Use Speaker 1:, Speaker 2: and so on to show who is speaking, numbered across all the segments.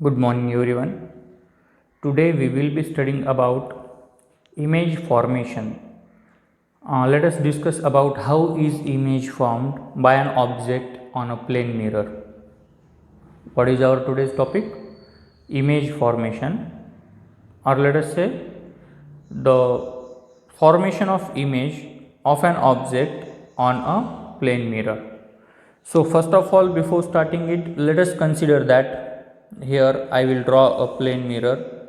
Speaker 1: Good morning everyone. Today we will be studying about image formation. Let us discuss about how is image formed by an object on a plane mirror. What is our today's topic? Image formation, or let us say the formation of image of an object on a plane mirror. So first of all, before starting it, let us consider that here I will draw a plane mirror.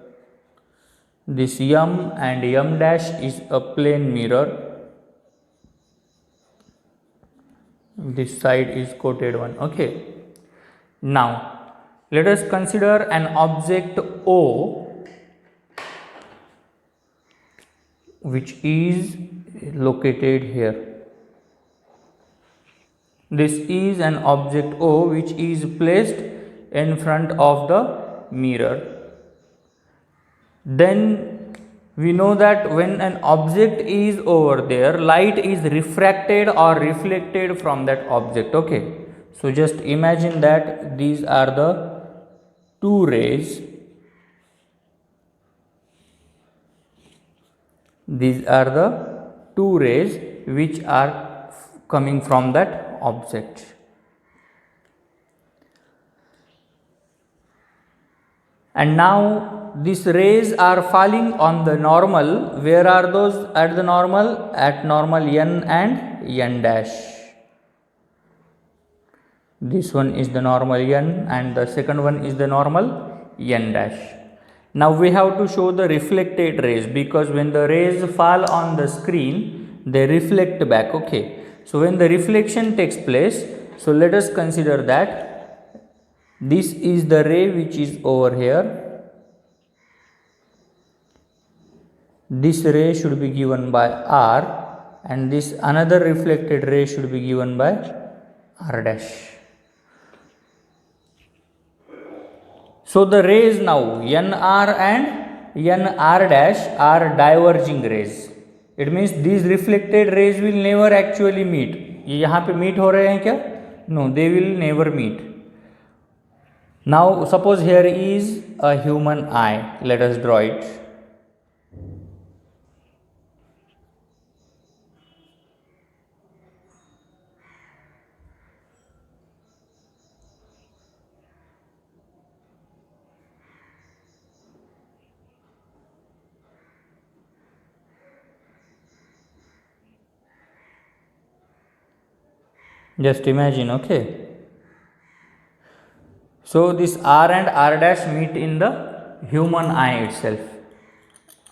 Speaker 1: This M and M dash is a plane mirror. This side is quoted one. Okay. Now let us consider an object O which is located here. This is an object O which is placed in front of the mirror. Then we know that when an object is over there, light is refracted or reflected from that object. Okay. So just imagine that these are the two rays. These are the two rays which are coming from that object. And now these rays are falling on the normal. Where are those at the normal? At normal N and N dash. This one is the normal N and the second one is the normal N dash. Now we have to show the reflected rays, because when the rays fall on the screen, they reflect back. Okay. So when the reflection takes place, so let us consider that this is the ray which is over here. This ray should be given by R, and this another reflected ray should be given by R dash. So the rays now NR and NR dash are diverging rays. It means these reflected rays will never actually meet. ये यहाँ पे meet हो रहे हैं क्या? No, they will never meet. Now suppose here is a human eye. Let us draw it. Just imagine. Okay. So this R and R dash meet in the human eye itself.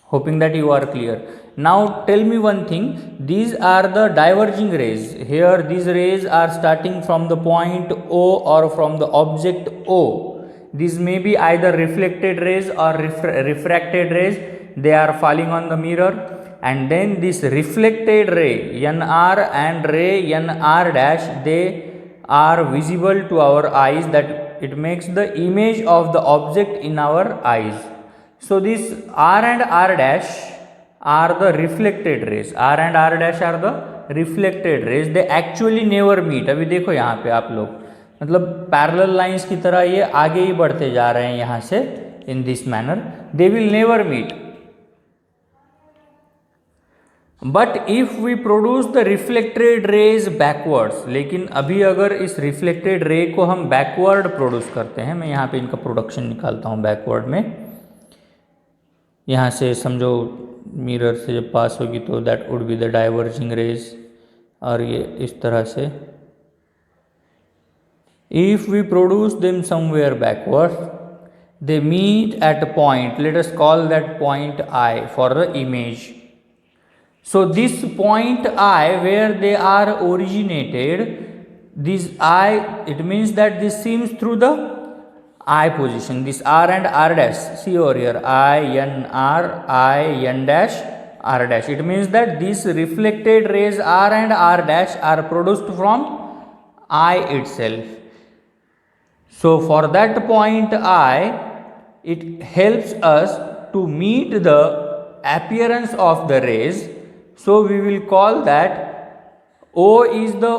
Speaker 1: Hoping that you are clear. Now tell me one thing. These are the diverging rays. Here these rays are starting from the point O or from the object O. These may be either reflected rays or refracted rays. They are falling on the mirror. And then this reflected ray NR and ray NR dash, they are visible to our eyes, that it makes the image of the object in our eyes. So this R and R dash are the reflected rays. R and R dash are the reflected rays. They actually never meet. अभी देखो यहाँ पे आप लोग, मतलब parallel lines की तरह ये आगे ही बढ़ते जा रहे हैं यहाँ से. In this manner they will never meet. But if we produce the reflected rays backwards, लेकिन अभी अगर इस रिफ्लेक्टेड रे को हम बैकवर्ड प्रोड्यूस करते हैं, मैं यहाँ पे इनका प्रोडक्शन निकालता हूँ बैकवर्ड में. यहाँ से समझो मिरर से जब पास होगी तो that would be the diverging rays, और ये इस तरह से. If we produce them somewhere backward, they meet at a point. Let us call that point I for the image. So this point I, where they are originated, this I, it means that this seems through the I position. This R and R dash, see over here, I N dash, R dash. It means that these reflected rays R and R dash are produced from I itself. So for that point I, it helps us to meet the appearance of the rays. So we will call that O is the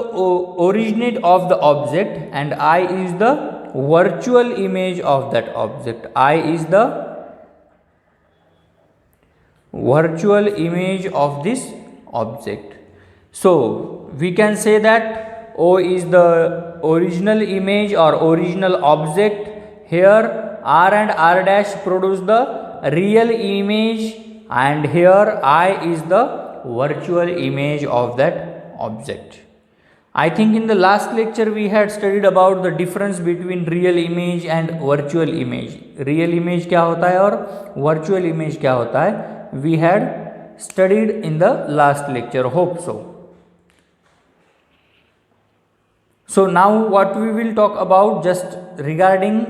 Speaker 1: originate of the object and I is the virtual image of that object. I is the virtual image of this object. So we can say that O is the original image or original object. Here R and R dash produce the real image, and here I is the virtual image of that object. I think in the last lecture we had studied about the difference between real image and virtual image. Real image क्या होता है और virtual image क्या होता है, we had studied in the last lecture, hope so. So now what we will talk about just regarding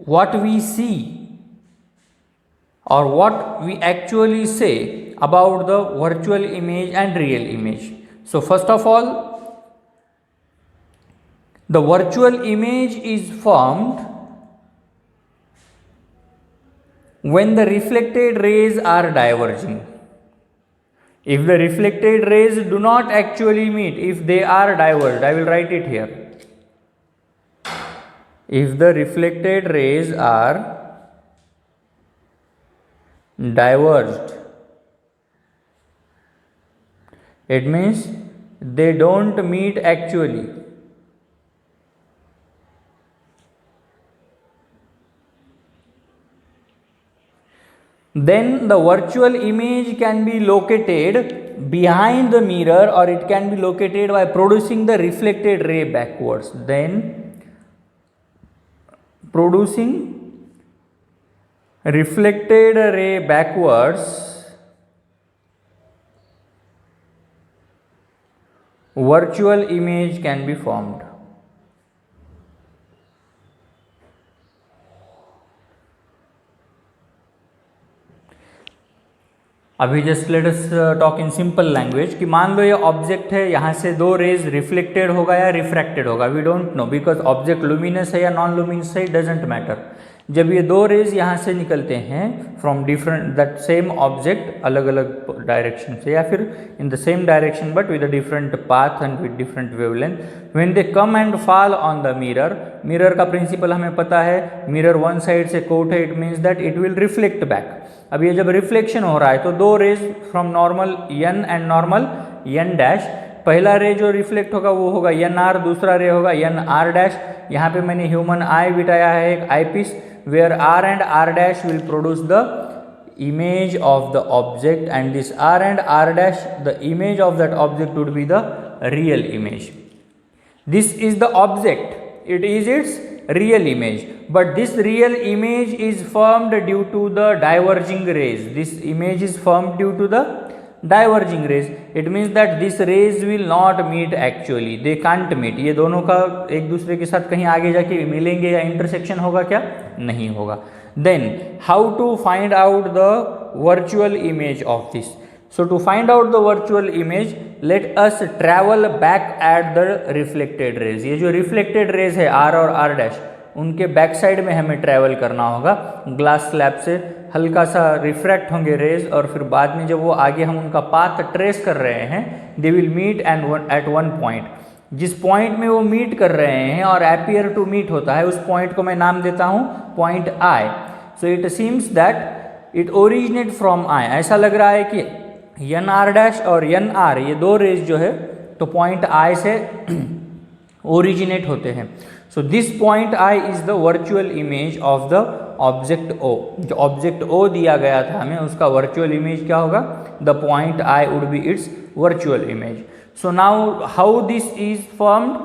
Speaker 1: what we see or what we actually say about the virtual image and real image. So first of all, the virtual image is formed when the reflected rays are diverging. If the reflected rays do not actually meet, if they are diverged, I will write it here. If the reflected rays are diverged, it means they don't meet actually. Then the virtual image can be located behind the mirror, or it can be located by producing the reflected ray backwards. Then producing reflected ray backwards, virtual image can be formed. अभी just let us talk in simple language कि मान लो ये object है, यहाँ से दो raise reflected होगा या रिफ्रैक्टेड होगा, we don't know because object luminous है या नॉन लुमिनस है, डजेंट मैटर. जब ये दो रेज यहाँ से निकलते हैं from different that same object, अलग अलग डायरेक्शन से या फिर in the same direction but with a different path and with different wavelength, when they come and fall on the mirror, mirror का प्रिंसिपल हमें पता है, मिरर वन साइड से कोट है, it means that it will reflect back. अब ये जब reflection हो रहा है तो दो rays from normal N and normal N dash, पहला रे जो रिफ्लेक्ट होगा वो होगा एन आर, दूसरा रे होगा एन आर डैश. यहाँ पे मैंने ह्यूमन आई बिठाया है एक आई piece, where R and R dash will produce the image of the object, and this R and R dash, the image of that object would be the real image. This is the object, it is its real image, but this real image is formed due to the diverging rays. This image is formed due to the diverging rays. It means that these rays will not meet actually, they can't meet. ये दोनों का एक दूसरे के साथ कहीं आगे जाके मिलेंगे या इंटरसेक्शन होगा क्या, नहीं होगा. Then how to find out the virtual image of this? So to find out the virtual image, let us travel back at the reflected rays. ये जो reflected rays है R और R dash, उनके back side में हमें travel करना होगा. Glass slab से हल्का सा रिफ्रैक्ट होंगे रेज, और फिर बाद में जब वो आगे हम उनका पाथ ट्रेस कर रहे हैं, they will meet and at one point. जिस पॉइंट में वो मीट कर रहे हैं और अपीयर टू मीट होता है, उस पॉइंट को मैं नाम देता हूँ point I. So it seems that it originate from I. ऐसा लग रहा है कि एन आर डैश और एन आर ये दो रेज जो है तो पॉइंट आई से ओरिजिनेट होते हैं. So this point I is the virtual image of the object O. जो object O दिया गया था हमें, उसका virtual image क्या होगा, the point I would be its virtual image. So now how this is formed?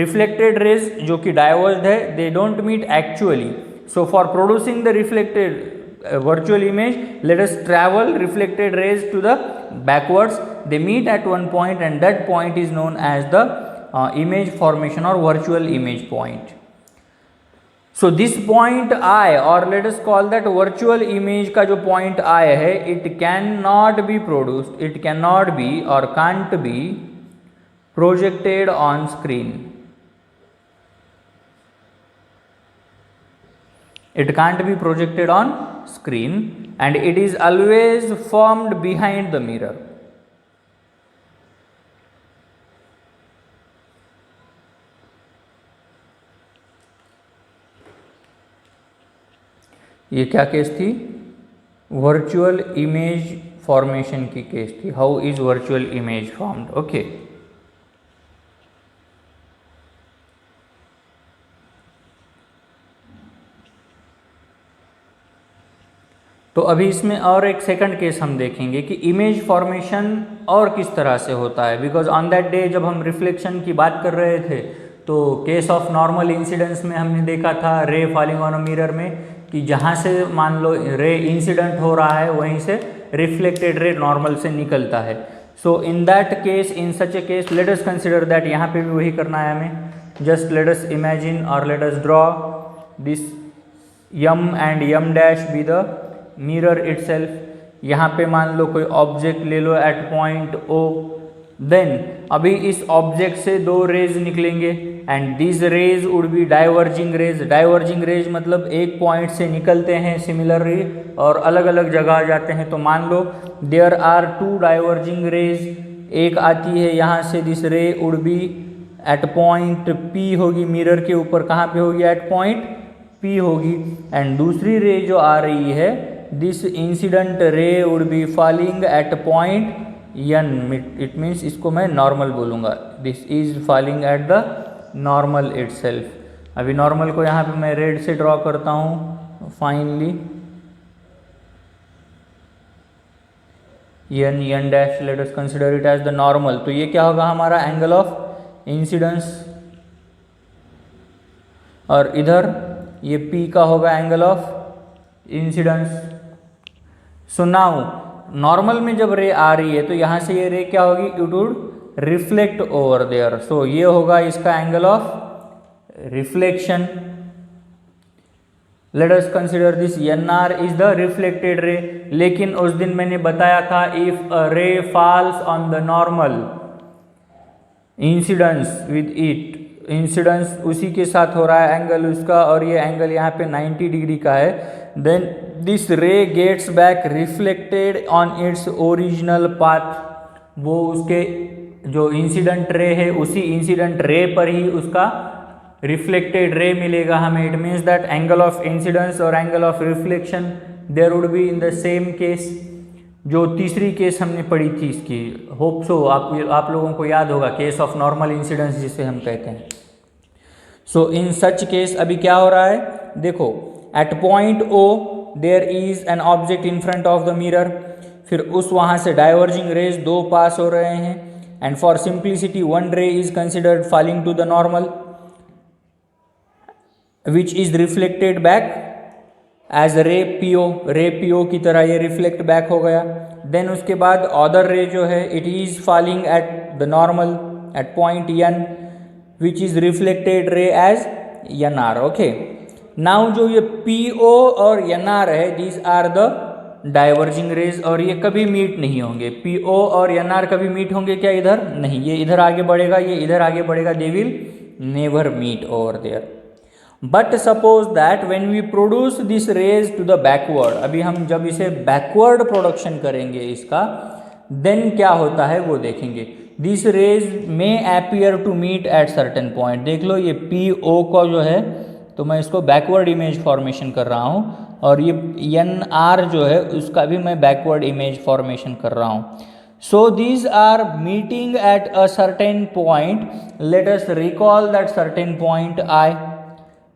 Speaker 1: Reflected rays जो कि diverged है, they don't meet actually. So for producing the reflected virtual image, let us travel reflected rays to the backwards. They meet at one point, and that point is known as the image formation or virtual image point. So this point I, or let us call that virtual image का जो point I है, it cannot be produced, it cannot be or can't be projected on screen. It can't be projected on screen, and it is always formed behind the mirror. ये क्या case थी? Virtual image formation की case थी। How is virtual image formed? Okay, तो अभी इसमें और एक सेकंड केस हम देखेंगे कि इमेज फॉर्मेशन और किस तरह से होता है। बिकॉज ऑन दैट डे जब हम रिफ्लेक्शन की बात कर रहे थे तो केस ऑफ नॉर्मल इंसिडेंस में हमने देखा था रे फॉलिंग ऑन अ मिरर में कि जहाँ से मान लो रे इंसिडेंट हो रहा है वहीं से रिफ्लेक्टेड रे नॉर्मल से निकलता है। So in that case, in such a case, let us consider that, यहाँ पे भी वही करना है हमें। जस्ट लेट अस इमेजिन और let us draw this M and M dash be the mirror itself. यहाँ पे मान लो कोई ऑब्जेक्ट ले लो एट पॉइंट ओ, देन अभी इस ऑब्जेक्ट से दो रेज निकलेंगे and this rays would be diverging rays. Diverging rays मतलब एक पॉइंट से निकलते हैं सिमिलरली और अलग अलग जगह जाते हैं। तो मान लो there are two diverging rays, एक आती है यहाँ से, this ray would be at point P होगी, मिरर के ऊपर कहाँ पे होगी? एट पॉइंट पी होगी। एंड दूसरी रे जो आ रही है, this incident ray would be falling at point N, it means इसको मैं नॉर्मल बोलूँगा। This is falling at the normal itself. अभी नॉर्मल को यहाँ पे मैं रेड से ड्रॉ करता हूँ finally, N dash, let us consider it as the normal. तो ये क्या होगा? हमारा एंगल ऑफ इंसिडेंस, और इधर ये P का होगा angle of incidence. So now normal में जब रे आ रही है तो यहाँ से ये रे क्या होगी? It would reflect over there. So ये होगा इसका angle of reflection. Let us consider this NR is the reflected ray. लेकिन उस दिन मैंने बताया था इफ अ रे falls on the normal, incidence with it, incidence उसी के साथ हो रहा है एंगल उसका, और ये एंगल यहाँ पे 90 डिग्री का है, then this ray gets back reflected on its original path. वो उसके जो इंसिडेंट रे है उसी इंसिडेंट रे पर ही उसका रिफ्लेक्टेड रे मिलेगा हमें। It means that angle of incidence और angle of reflection there would be in the same case. जो तीसरी केस हमने पढ़ी थी इसकी, होप सो आप लोगों को याद होगा, केस ऑफ नॉर्मल इंसिडेंस जिसे हम कहते हैं। सो इन सच केस अभी क्या हो रहा है? देखो, at point O there is an object in front of the mirror. फिर उस वहाँ से डाइवर्जिंग रेज दो पास हो रहे हैं and for simplicity one ray is considered falling to the normal which is reflected back as ray P O की तरह ये रिफ्लेक्ट बैक हो गया। देन उसके बाद अदर रे जो है it is falling at the normal at point N which is reflected ray as NR। Okay, now जो ये PO और NR है, these are the diverging rays, और ये कभी मीट नहीं होंगे। PO और NR कभी मीट होंगे क्या? इधर नहीं, ये इधर आगे बढ़ेगा, ये इधर आगे बढ़ेगा, they will never meet over there. But suppose that when we produce this rays to the backward, अभी हम जब इसे बैकवर्ड प्रोडक्शन करेंगे इसका, देन क्या होता है वो देखेंगे। This rays may appear to meet at certain point. देख लो ये PO का जो है, तो मैं इसको बैकवर्ड इमेज फॉर्मेशन कर रहा हूँ, और ये NR जो है उसका भी मैं बैकवर्ड इमेज फॉर्मेशन कर रहा हूँ। So these are meeting at a certain point. Let us recall that certain point I.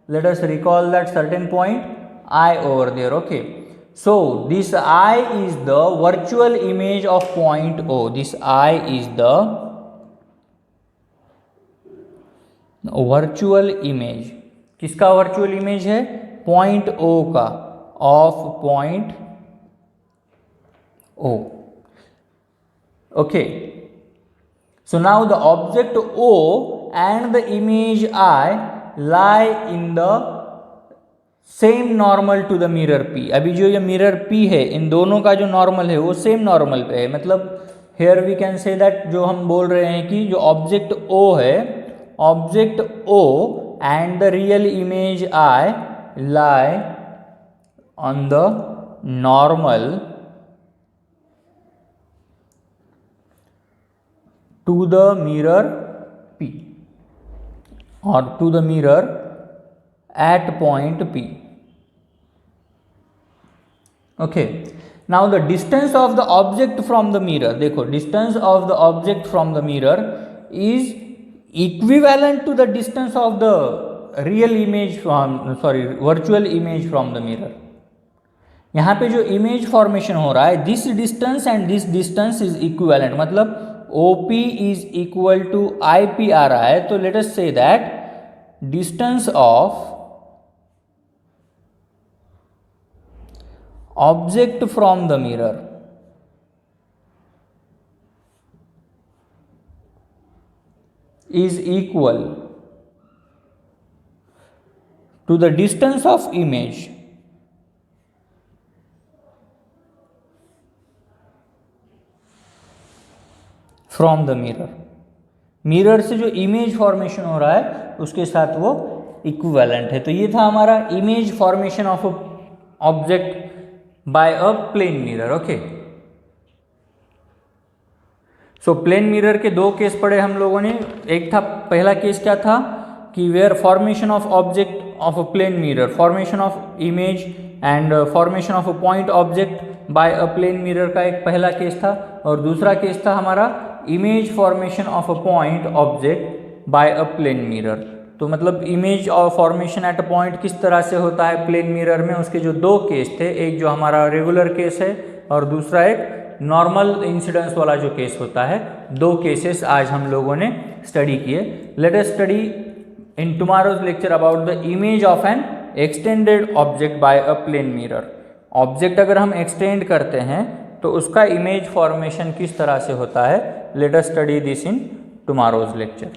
Speaker 1: Let us recall that certain point I over there. Okay, so this I is the virtual image of point O. This I is the virtual image. किसका virtual image है? point O का, of point O. Okay, so now the object O and the image I lie in the same normal to the mirror P. अभी जो ये mirror P है, इन दोनों का जो नॉर्मल है वो सेम नॉर्मल पे है। मतलब here we can say that जो हम बोल रहे हैं कि जो ऑब्जेक्ट O है, object O and the real image I lie on the normal to the mirror P or to the mirror at point P. Okay, now the distance of the object from the mirror, देखो distance of the object from the mirror is equivalent to the distance of the real image from virtual image from the mirror. यहाँ पे जो image formation हो रहा है, this distance and this distance is equivalent, मतलब OP is equal to IP आ रहा है. तो let us say that distance of object from the mirror is equal to the distance of image from the mirror. Mirror से जो image formation हो रहा है उसके साथ वो इक्विवेलेंट है. तो ये था हमारा image formation of object by a plane mirror. Okay, so plane mirror के दो केस पढ़े हम लोगों ने. एक था, पहला केस क्या था कि where formation of object of a plane mirror, formation of image and formation of a point object by a plane mirror का एक पहला केस था. और दूसरा केस था हमारा image formation of a point object by a plane mirror. तो मतलब इमेज और फॉर्मेशन एट अ पॉइंट किस तरह से होता है प्लेन मिरर में, उसके जो दो केस थे, एक जो हमारा रेगुलर केस है और दूसरा एक नॉर्मल इंसिडेंस वाला जो केस होता है. दो केसेस आज हम लोगों ने स्टडी किए. Let us study in tomorrow's lecture about the image of an extended object by a plane mirror. Object अगर हम एक्सटेंड करते हैं तो उसका इमेज फॉर्मेशन किस तरह से होता है. Late us study this in tomorrow's lecture.